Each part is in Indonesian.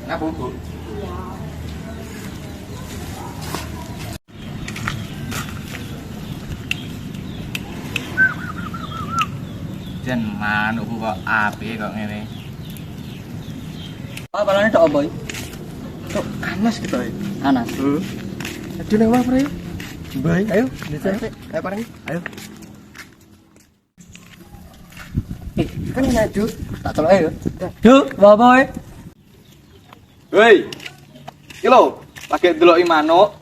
Kenapa, Bu? Iya. Jan manukku kok apik kok ngene. Apalane tok apa iki? Kok panas gitu ya? Anas. Aduh nang wae, Bro. Baik, ayo. Ayo pareng. Ayo. Kan ngadu. Tak celok ayo. Duh, apa ae? Hei. Iki lho, lagi ndeloki manuk.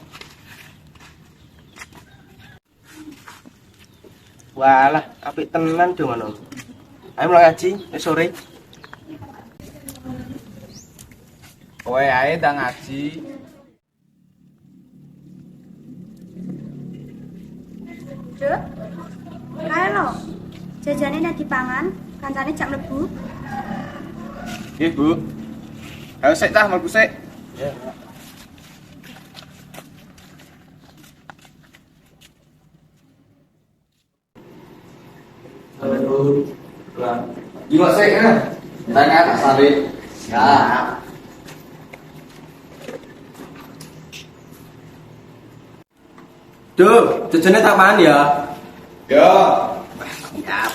Walah, apik tenan dong ngono. Ayo mulai ngaji, wis sore. Kowe ae ndang ngaji. Dek, kae lho. Jajane nek dipangan, kancane jak mlebu. Nggih, Bu. Ayo sik tah mlebu sik. Gimana sih kan? Tanya tak sari. Siap. Duh, jajane tak mangan ya. Yo. Siap.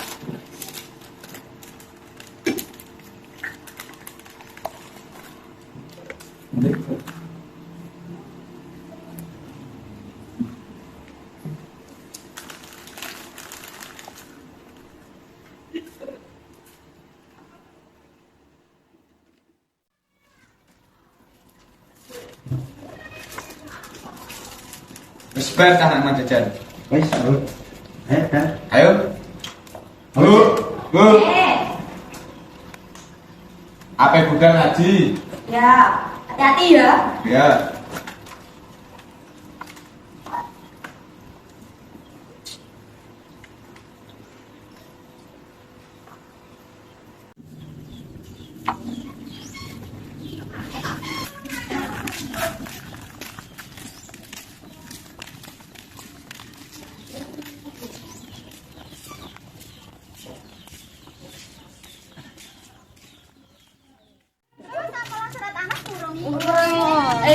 Wis bar ta nang jajan. Wis, Bu. Dah. Ayo. Bu. Bu. Apa budal ngaji? Ya, hati-hati ya. Ya.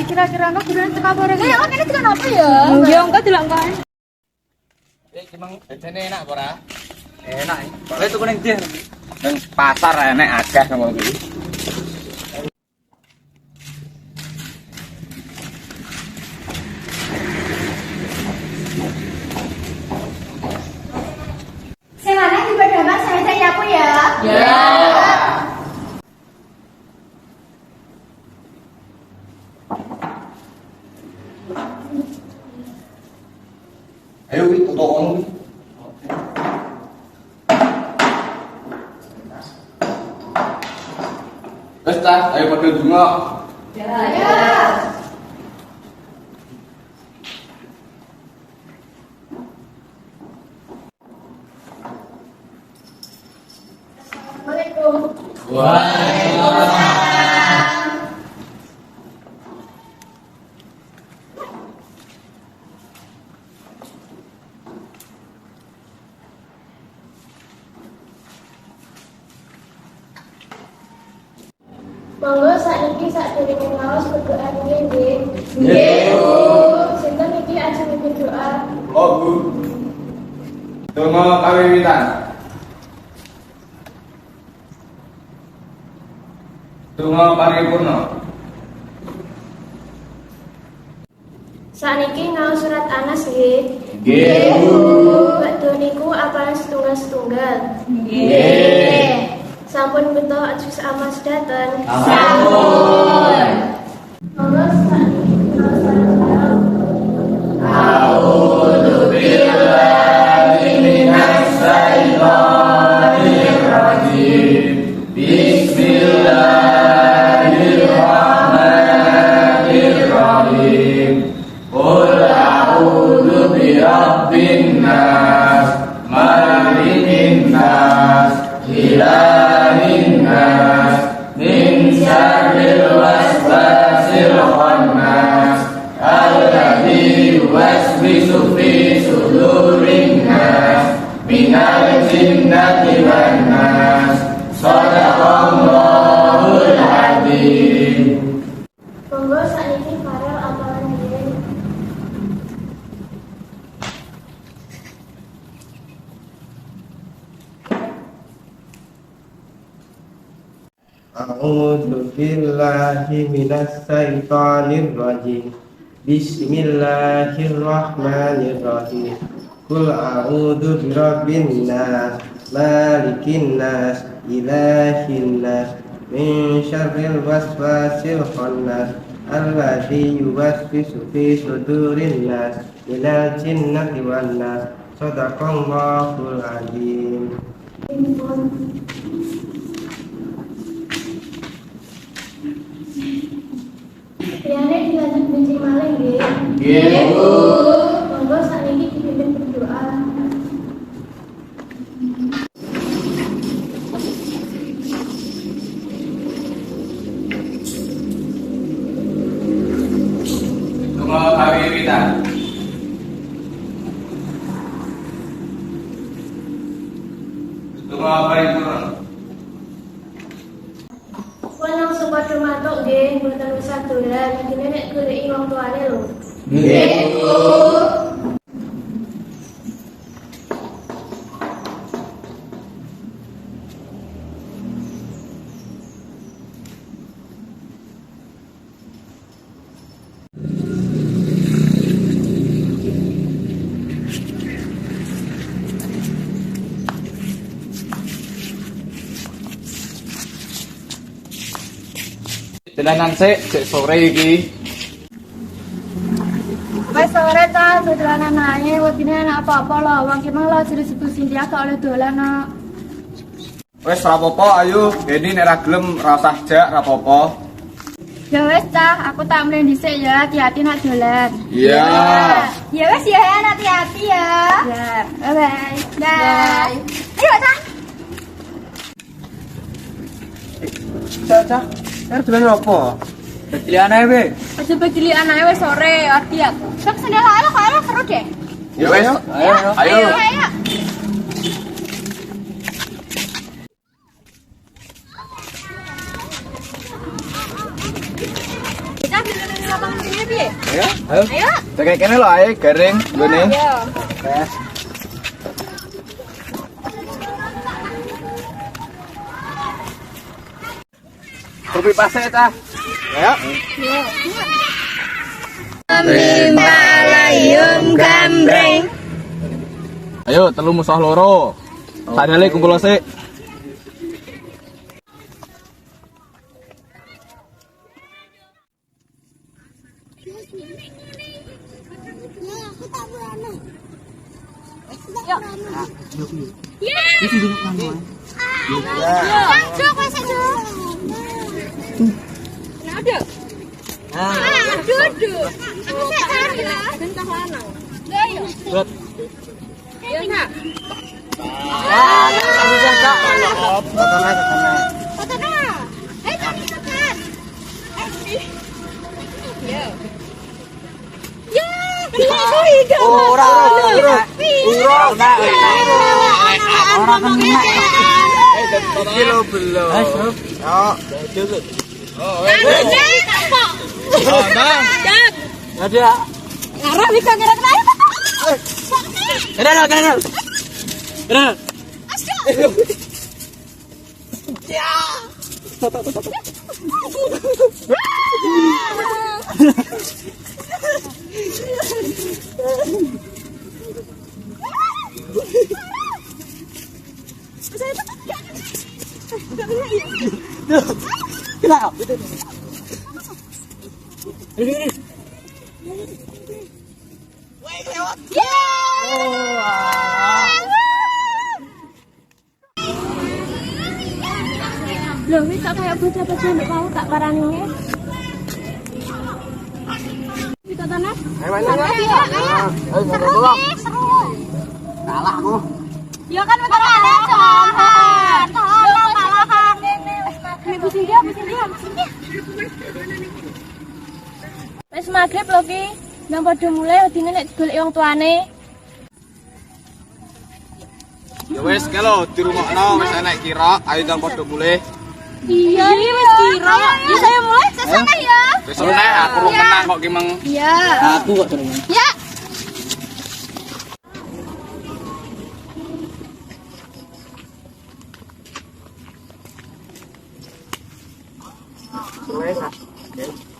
Kira-kira enggak bulan teka bareng. Ya, kene tekan apa ya? Ya, enggak dilangkan. Iki mang jajane enak apa ora? Enak. Kowe tuku ning ndi? Nang pasar enek akeh ngono kuwi. Semana di pedaman saya cari aku ya. Ya. Ayo wi tutuk ngono wi. Wes ta, ayo padha donga. Ya. Assalamualaikum. Monggo saiki sadurunge ngaos berdoa nggih. Nggih, Bu. Sinten iki ajeng iki doa. Oh, Bu. Donga kawiwitan. Donga paripurna. Saniki ngaos surat Anas nggih. Nggih, Bu. Badhe niku apalan setunggal-setunggal. Nggih. Sampun beto jus amas daten. Sampun. Monggo saniki ngaos bareng-bareng. A'udzu billahi minasy syaithanir rajim. Bismillahirrahmanirrahim. Qul a'udzu birabbin nas, malikin nas, ilahin nas, min syarril waswasil khannas, alladzi yuwaswisu fi sudurin nas, minal jinnati wan nas. Shadaqallah. A'udzu billahi minas syaitonir rajim. Bismillahirrahmanirrahim. Qul a'udzu birabbin nas, malikin nas, ilahin nas, min syarril waswasil khannas, alladzi yuwaswisu fi sudurin nas, minal jinnati wan nas. Shadaqallahul azim. Liyane dilanjut benci maling nggih. Nggih, Bu. Monggo sakniki dipimpin berdoa. Tunggu kami kita. Tunggu apa itu? Pun langsung padha matuk nggih, mboten usah dolan. Dene nek goleki wong tuane lho. Nggih, Bu. Dolanan sik sore iki. Wes sore ta, dolanan ae, wedine enak apa-apa lho. Wong ki mang lho jere-jere Sintia gak oleh dolan kok. Wes ra apa-apa, ayo. Geni nek ra gelem ra usah jak, ra apa-apa. Ya wes ta, aku tak mlen dhisik ya, hati-hati nak dolan. Iya. Ya wes ya, hati-hati ya. Ya, bye. Bye. Ayo, Cak. Cak, arep dolan apa? Pilihan ae, Be. Aja begili anake wes sore, arti aku. Sok sendal ae kok seru deh. Ya wes. Ayo. Ayo. Kita dulu lapangan sini piye? Ayo. Ayo. Ayo. Cek kene lho ae garing ngene. Ayo. Wes. Kopi pase ta. Ya. Malayum gambreng. Ayo telu musuh loro. Sadale kumpul sik. Duduk. Aku saya cari lah. Bentang lanang. Ayo. Gut. Ayo nak. Foto nak. Ayo cari cepat. Yo. Yo. Ora. Kilo belum. Ada. Ngarah nih kagak kenal. Ada. Loh, wis kok kayak bocah-bocah mbek mau tak parani. Kita tanah. Seru. Kalah aku. Ya kan bentar ada jalan. Tolong kalahan ini wis maghrib. Ibu Sindia. Wis maghrib lho Ki. Nang padha mulai wedine nek digoleki wong tuane. Ya wis kelo dirungokno wis enek kira, ayo ndang padha mulih. Iya, wis kira. Ya saya mulai sesana ya. Wis enek aku rung menang kok ki meng. Iya. Aku kok seneng. Ya.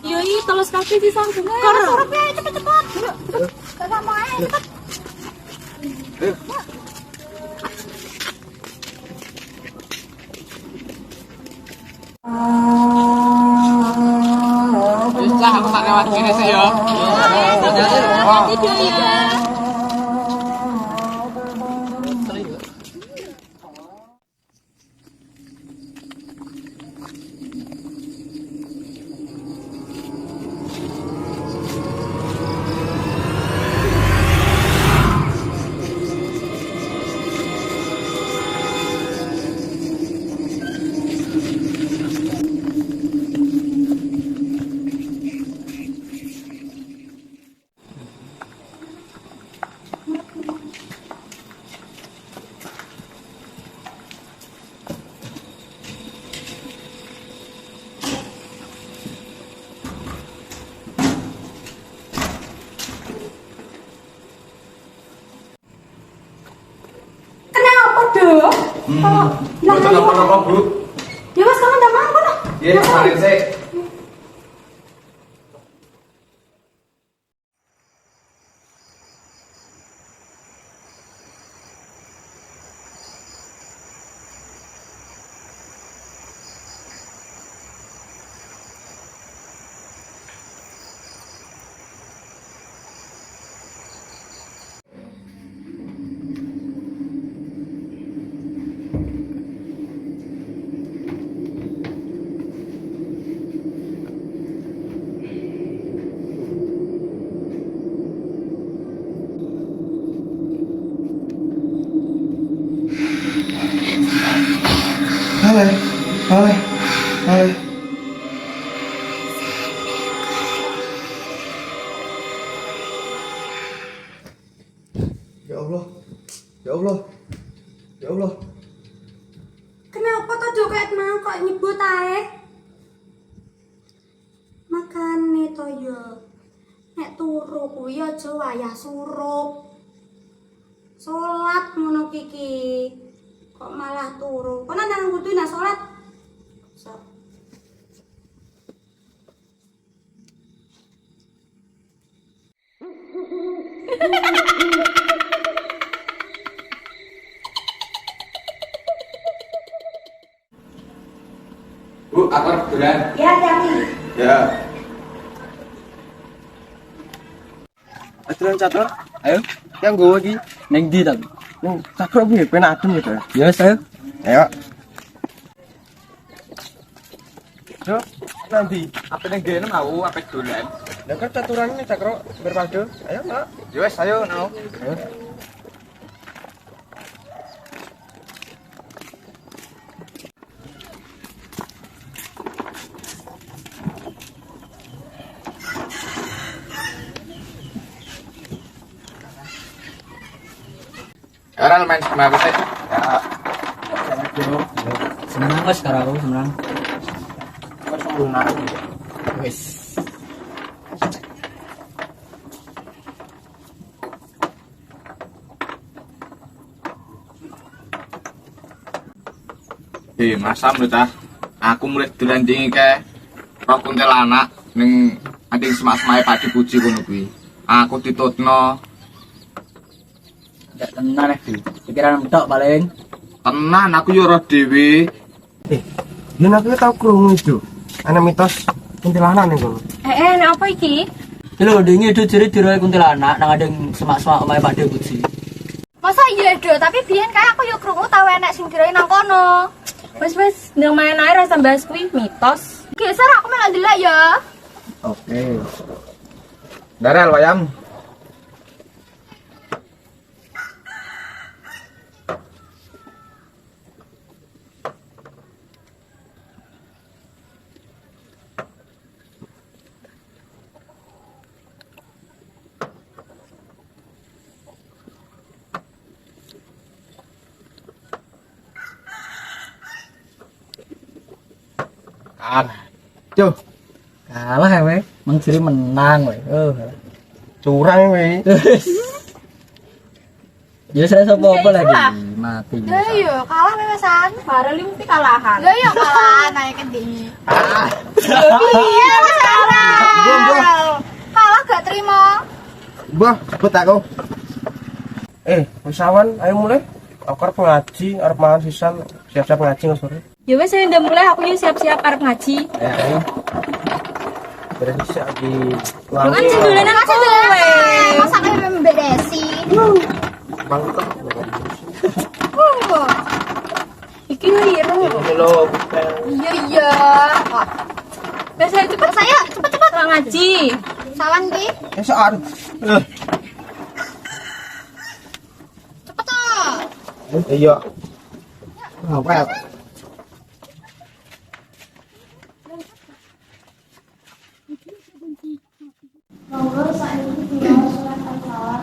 Iya, telus kabeh disambung ae. Surup ae cepet-cepet. Cepet. Kakak mau ae cepet. Bisa aku tak lewat sini sih ya. Tidur ya. Kenapa, Bu? Ya Mas, kamu udah mampu lah. Iya, mari sih. Hai. Ya Allah. Ya Allah. Ya Allah. Kenapa tuh joget mau kok nyebut ae? Makane to ya. Nek turu kuwi aja wayah surup. Salat ngono kiki. Kok malah turu. Kok nang kudu nak salat? Bu, aku duluan. Ya, hati-hati. Ya. Aturan catur. Ayo, Yang gue lagi. neng di tapi. Nih, catur apa ya? Pengen adem gitu. Ya, saya. Ayo. Yo, nanti. Apa neng gene mau apa duluan? Ya kan caturannya cakro berpadu. Ayo, Mbak. Ya wes, ayo nau. Orang main sama aku sih. Ya. Senang mas sekarang aku senang. Kan sempurna. Wes. Masa menurut aku mulai dilandingi ke roh kuntilanak ning ading semak-semake padi puji kono kuwi. Aku ditutno Gak tenan pikiran mentok paling. tenan aku yo roh dhewe. Yen aku tau krungu itu. Ana mitos kuntilanak ning kono. Nek apa iki? Lho dingi itu ciri diroe kuntilanak nang adeng semak-semak omahe Pak Puji. Masa iya do, tapi biyen kayak aku yo krungu tau enek sing diroe nang kono. Wes ndang main ae rasa bahas kuwi mitos. Geser aku malah ndelok ya. Oke. Darel wayam. Yo, Kalah ya weh, mang ciri menang weh. curang we. Ya saya sapa apa lagi? Mati. Lah yo kalah memesan. Bareng mesti kalahan. Lah yo kalahan ae kendi. Ah, Iya, salah. Kalah gak terima. Mbah, cepet aku. Wis awan, ayo mulai. Aku arep ngaji, arep mangan sisan, siap-siap ngaji nggak sore. Ya wes saya udah mulai aku yuk siap-siap arep ngaji. Ayo. Berarti lagi Lu kan cendolanan kowe. Masa kayak membedesi. mangkok. Iki liru. Ini lo bukan. Iya. Wes saya cepet Cepet. ngaji. Sawan ki. Soal. Cepet toh. Iya. Apa ya? Monggo saiki diwaos surat Al-Falaq.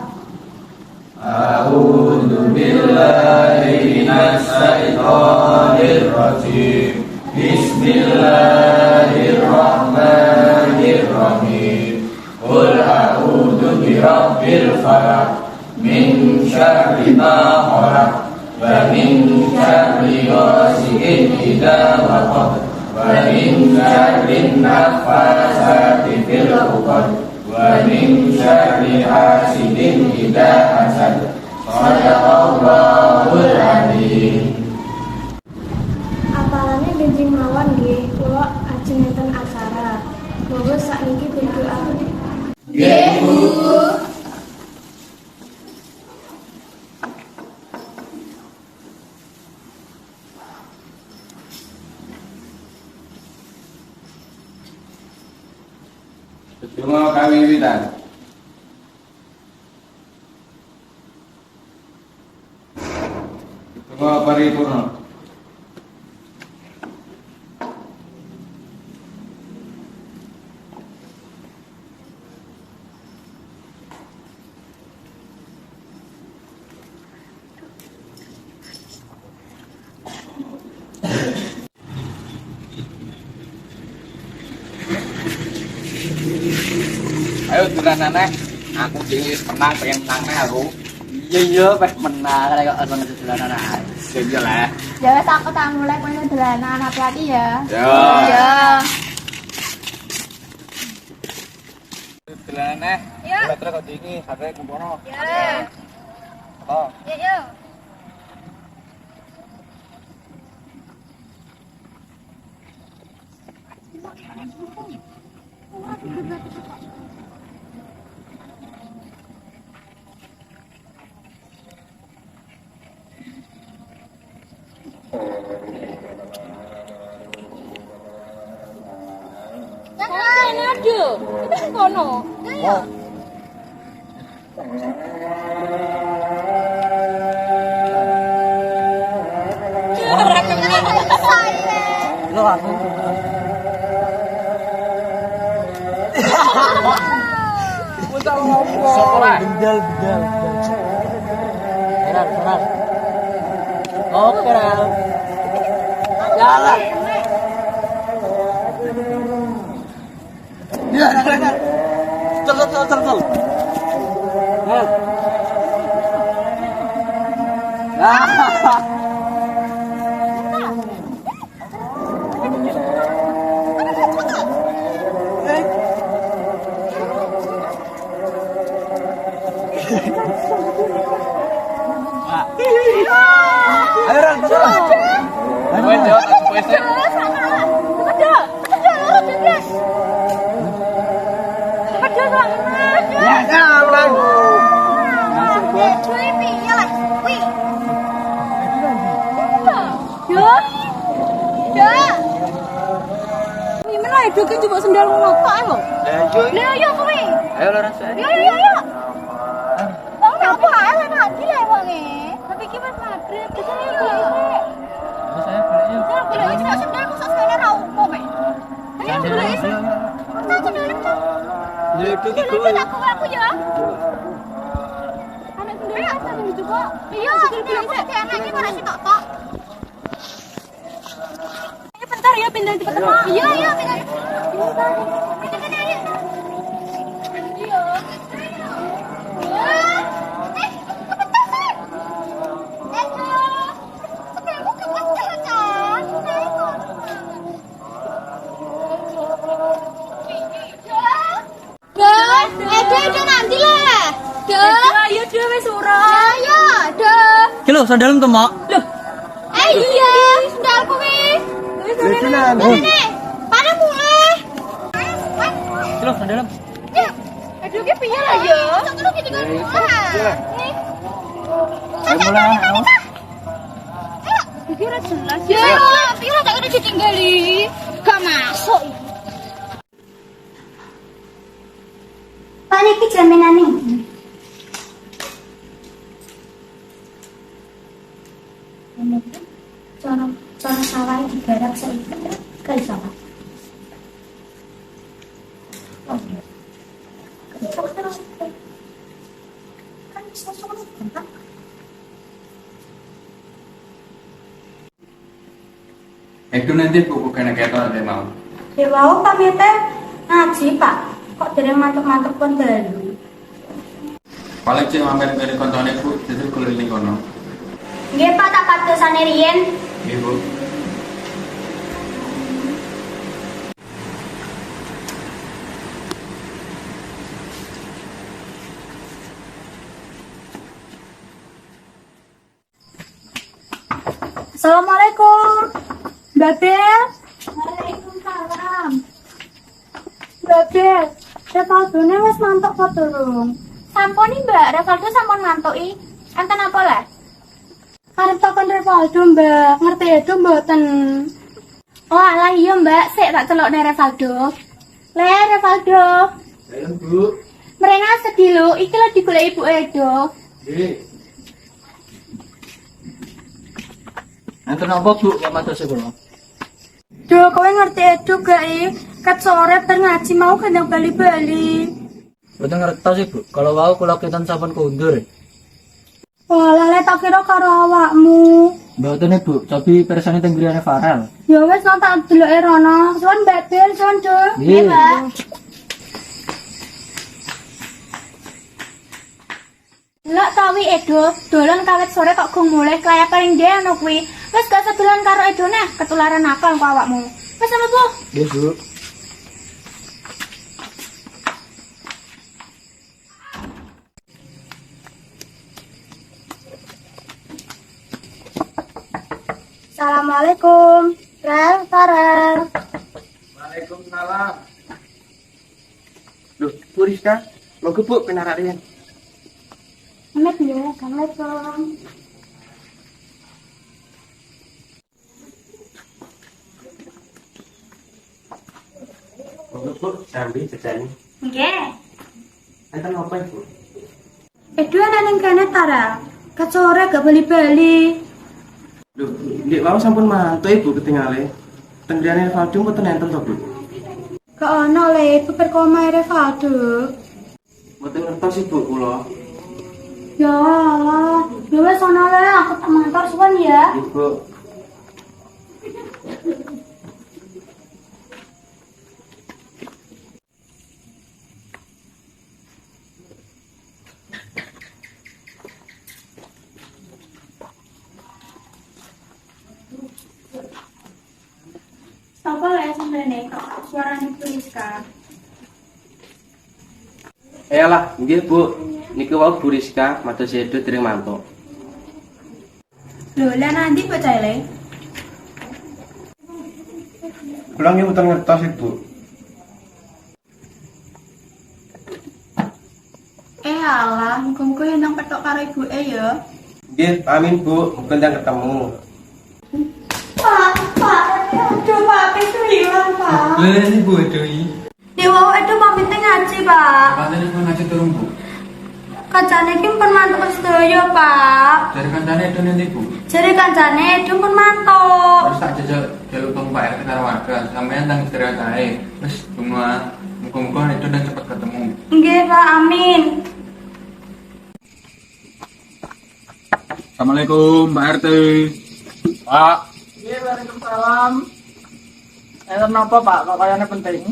Apalane benjing mawon nggih, kula ajeng enten acara. Monggo sakniki berdoa. Donga kami wiwitan. Donga paripurna. Ayo dulanane, aku dhewe wis menang pengen menang neh aku. Iya peh menang kayak ono dolanan ae. Sing yo lah. Ya wes aku tak mulai pengen dolanan hati-hati ya. Yo. Iya. Dulanane. Ya. Terus kok dingi sampe kumpono. Ya. Oh. Ya yo. Ini aduh. Kita kono. Ayo. Lo aku. Sopo lah? Bendal. Senar. Oke, Ral. Jalan. Ya, Cel. Ayo, Ral, Wes yo, wes. Ya, jalan. Gimana itu kan coba sendal ngotak lo. Yo kuwi. Ayo lo rasa. Yo. Wong apa ae lan mati le wonge. Tapi ki wis maghrib, kita yo golek isik. Saya beli yuk. Kita golek isik sendal kok sesene ra opo mek. Ayo golek isik. Tak sendal tak. Ya itu ki Golek aku ya. Anak sendal asa sing juga. Iya, sendal aku tak enak iki ora sitok tok. Bentar ya pindah cepet. Iya, pindah. Ki lho sandalmu temak. Loh. Iya, sendalku wis. Lekinan. Nek, pada mulai. Ki lho sandalmu. Aduh, ki piye lah ya? Sak terus iki kan. Ayo mulai. Iki ora jelas. Ya, piye tak udah ditinggali. Gak masuk. Pak niki jaminane. Cara sawah digarap seikat kae sawah. Itu nanti buku kena ketor nanti mau. Dewa pamite ngaji Pak. Kok dereng mantep-mantep pun dalu. Paling cek mampir dari kontone Bu, jadi keliling kono. Nggih Pak tak padosane riyen. Nggih Bu. Assalamualaikum. Mbak Bel. Waalaikumsalam. Mbak Bel, Revaldone wis mantuk apa durung? Sampun nih Mbak, Revaldo sampun mantuki. Enten apa lah? Arep takon Revaldo, Mbak. Ngerti itu mboten? Oh alah iya Mbak, sik tak celokne Revaldo. Le Revaldo, Ayo Bu. mereka sedih lho, iki lho digoleki Ibu Edo. Nggih. Enten apa Bu kok matur kula? Duh, kowe ngerti itu gak kat sore bar ngaji mau kendang bali-bali. Mboten ngertos Bu, kalau wau kula kinten sampun kundur. Walah le tak kira karo awakmu. Mboten Bu, cobi persane teng griyane Farel. Ya wis nang tak deloke rono. Suwun Mbak Bel, suwun Duh. Nggih, Mbak. Lek tawi Edo, dolan kawit sore kok gong mulih kaya paling dia ono kuwi. Wis gak sedolan karo Edo neh, ketularan nakal kok awakmu. Wis ono Bu. nggih Bu. Assalamualaikum. Rel, Farel. Waalaikumsalam. Loh, Bu Rizka, monggo Bu penarak riyen. Amit ya, Assalamualaikum. Monggo Bu, sambil jajani. Nggih. Enten apa Ibu? Edo ana ning kene Tara. Kat sore gak bali-bali. Loh, ndek wau sampun mantuk Ibu ketingale. Teng griyane Valdo mboten enten to Bu? Gak ono le, ibu perkoma Revaldo. Mboten ngertos Ibu kula. Ya Allah, ya wis ono le, aku tak mantor suwun ya. Ibu. Sapa le sampeyan kok suarane Rizka. Ayolah, nggih Bu. Niku wau Bu Rizka matur sedo dereng mantuk. Lho, lah nanti bocah le. Kula nggih mboten ngertos Ibu. Alah, muga-muga enang petok karo ibuke ya. Nggih, amin Bu, mungkin ndang ketemu. Pak, aduh Pak, itu hilang Pak. Lah ini Bu itu iki. Dewa itu pamit ngaji Pak. Kancane pun ngaji turun Bu. Kancane iki pun mantuk sedaya Pak. Dari kancane itu nanti Bu. Jare kancane itu pun mantuk. Terus tak jajal jalur tong Pak RT karo warga. Sampeyan tang istirahat ae. Wis semua muga-muga itu dan cepat ketemu. Nggih Pak, amin. Assalamualaikum Pak RT. Pak. Iya, waalaikumsalam. Enten napa Pak, kok kayane penting?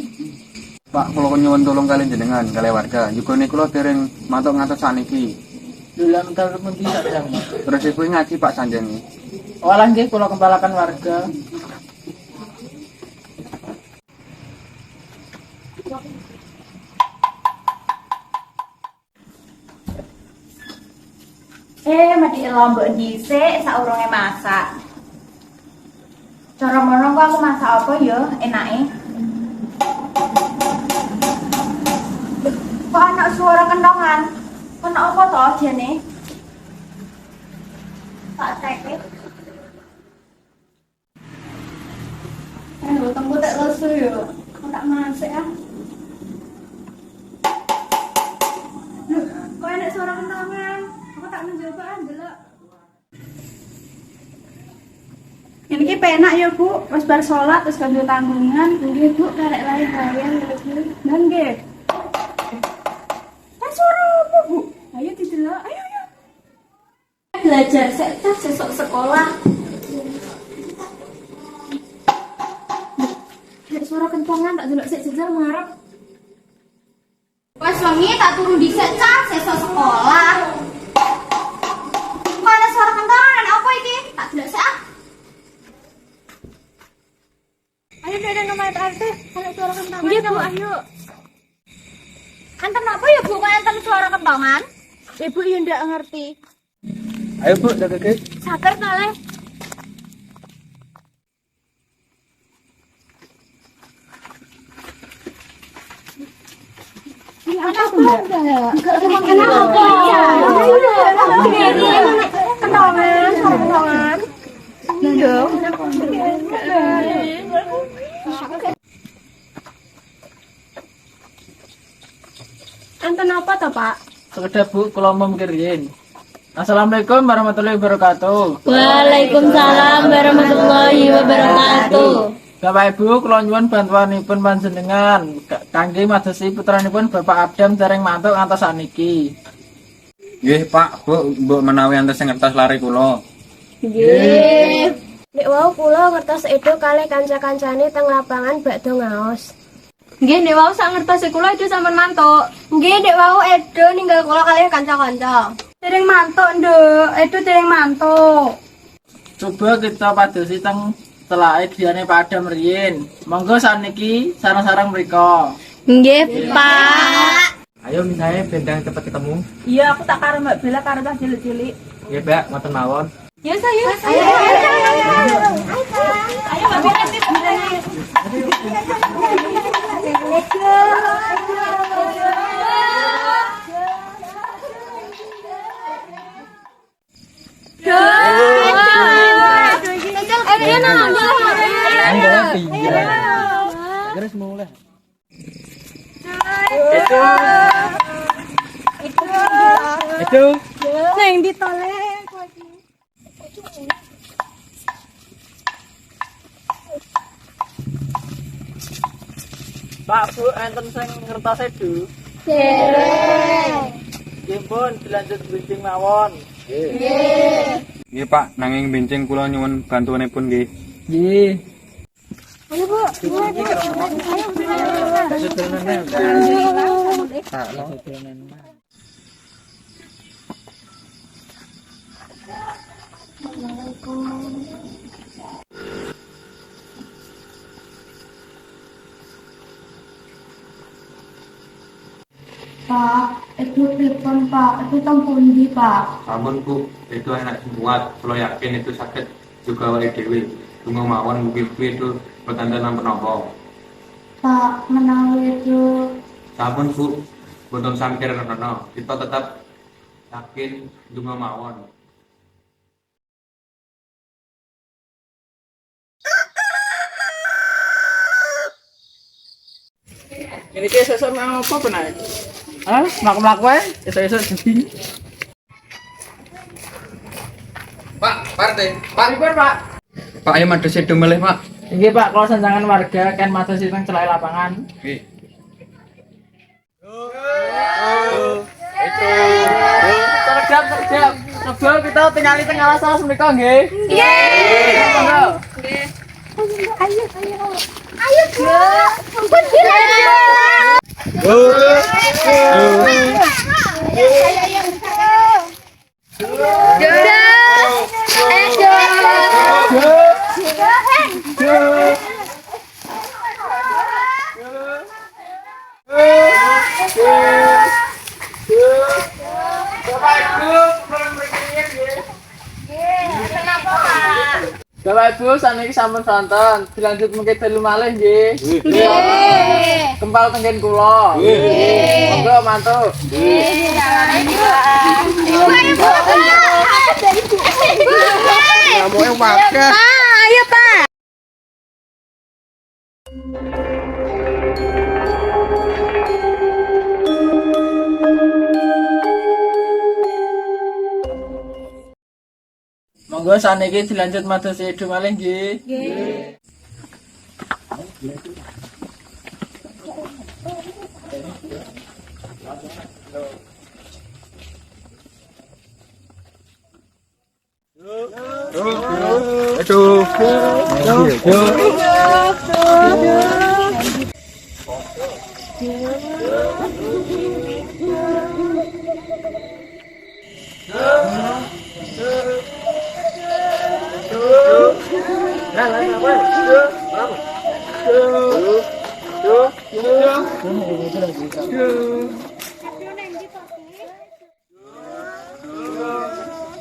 Pak, kula nyuwun tolong kalian jenengan kali warga. Juga nih kula dereng mantuk ngantos saniki. Dolan karo pundi sadang. Terus ibu ngaji Pak Sanjani. Walah nggih kula kembalakan warga. Mati lombok dhisik saurunge masak. Cara mono kok aku masak apa ya enake? Kok anak suara kentongan? Kena apa to jane? Tak cek. Aduh, tunggu tak lesu yo. Kok tak masak ah? Kok enak suara kentongan? Aku tak mencoba ndelok. Ini ki penak ya Bu, wis bar salat terus kanggo tanggungan. Nggih Bu, karek lain bayang nggih. Nggih. Kan suara apa Bu? Ayo didelok, ayo. Belajar sek tas sesuk sekolah. Nek suara kentongan tak delok sik jejal ngarep. Wes wengi tak turun dhisik cah sesuk sekolah. Kok ada suara kentongan apa iki? Tak delok sik ah. Ayo dede nomor RT, kalau suara kentongan. Nggih Bu, ayo. Anten apa ya Bu, kok enten suara kentongan? Ibu ya ndak ngerti. Ayo Bu, jaga ke. Sabar kale. Kenapa? Kentongan. Enten apa toh Pak? Sekedar Bu, kula mau mikir riyin. Assalamualaikum warahmatullahi wabarakatuh. Waalaikumsalam warahmatullahi wabarakatuh. Bapak Ibu, kula nyuwun bantuanipun panjenengan kangge madosi putranipun Bapak Adam dereng mantuk ngantos saniki. Nggih, Pak, Bu, mbok menawi enten sing ngertos lare kula. Nggih. Nek wau kula ngertos Edo kalih kanca-kancane teng lapangan bakdo ngaos. Nggih, nek wau sak ngertos kula itu sampean mantuk. Nggih, nek wau Edo ninggal kula kalih kanca-kanca. Dereng mantuk, Nduk. Edo dereng mantuk. Coba kita padosi teng telake diane Pak Adam riyin. Monggo saniki sareng-sareng mriko. Nggih, Pak. Ayo misalnya bendang cepat ketemu. Iya, aku tak karo Mbak Bella karo cah cilik-cilik. Nggih, Mbak, ngoten mawon. Yuk, ayo. Ayo, Mbak Bella ini Terus mulai. Itu. Neng ditoleh. Pak Bu, enten sing ngertos Edo. Nggih pun dilanjut bincang mawon. Nggih, Pak, nanging benceng kula nyuwun bantuanipun nggih. Nggih. Ayo, Bu. Pak, itu telepon Pak, itu tampun di Pak. Sampun, Bu, itu enak sembuat. Kula yakin itu sakit juga awake dhewe. Tunggu mawon mungkin itu petanda nang penapa. Pak, menawi itu. Sampun, Bu, boten sangkir rene. Kita tetap yakin tunggu mawon. Ini ki sesuk mau apa penai? Hah? Mlaku-mlaku wae, esuk-esuk jebing. Pak, Parte, Pak. Pripun, Pak? Pak, ayo mados Edo melih, Pak. Nggih, Pak, kalau sanjangan warga kan madosi teng celake lapangan. Nggih. Terjap. Coba kita tinggali teng alas-alas menika nggih. Nggih. Monggo. Ayo, Bu. Ampun, Bapak Ibu, Bapak Ibu saniki sampun sonton, dilanjut mengke telu malih nggih. Kempal tenggen kula. Monggo mantuk. Kamu yang makan. Ayo, Pak. Monggo saniki dilanjut madosi edu malih nggih. Aduh.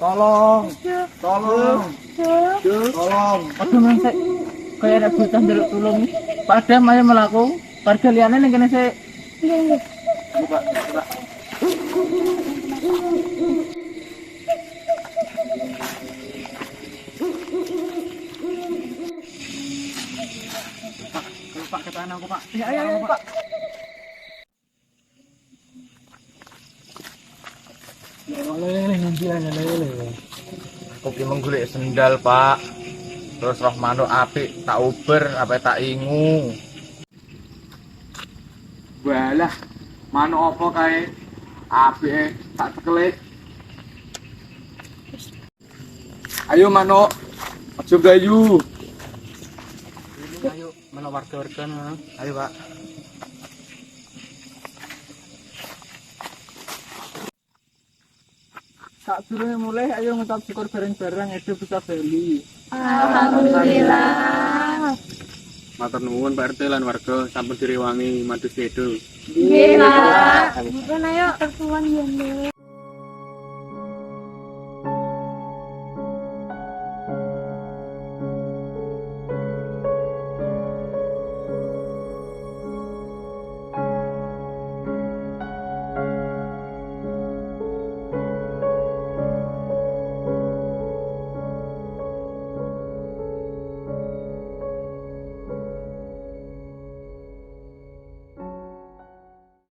Tolong. Aduh men sik kaya ada bocah njaluk tulung. Pak Adam ayo melaku. Warga liyane ning kene sik. Pak ketahan aku, Pak. Ayo, Pak. Aku ki menggolek sendal, Pak. Terus roh manuk apik tak uber apa tak ingu. Walah, manuk apa kae? Apike tak cekelik. Ayo manuk, aja gayu. Ayo, mana warga-warga mana? Ayo, Pak. Sak durunge mulai ayo ngucap syukur bareng-bareng edo bisa beli. Alhamdulillah. Matur nuwun Pak RT lan warga sampun direwangi mados edo. Nggih, Pak. Ayo, tertuan ya, Mbak.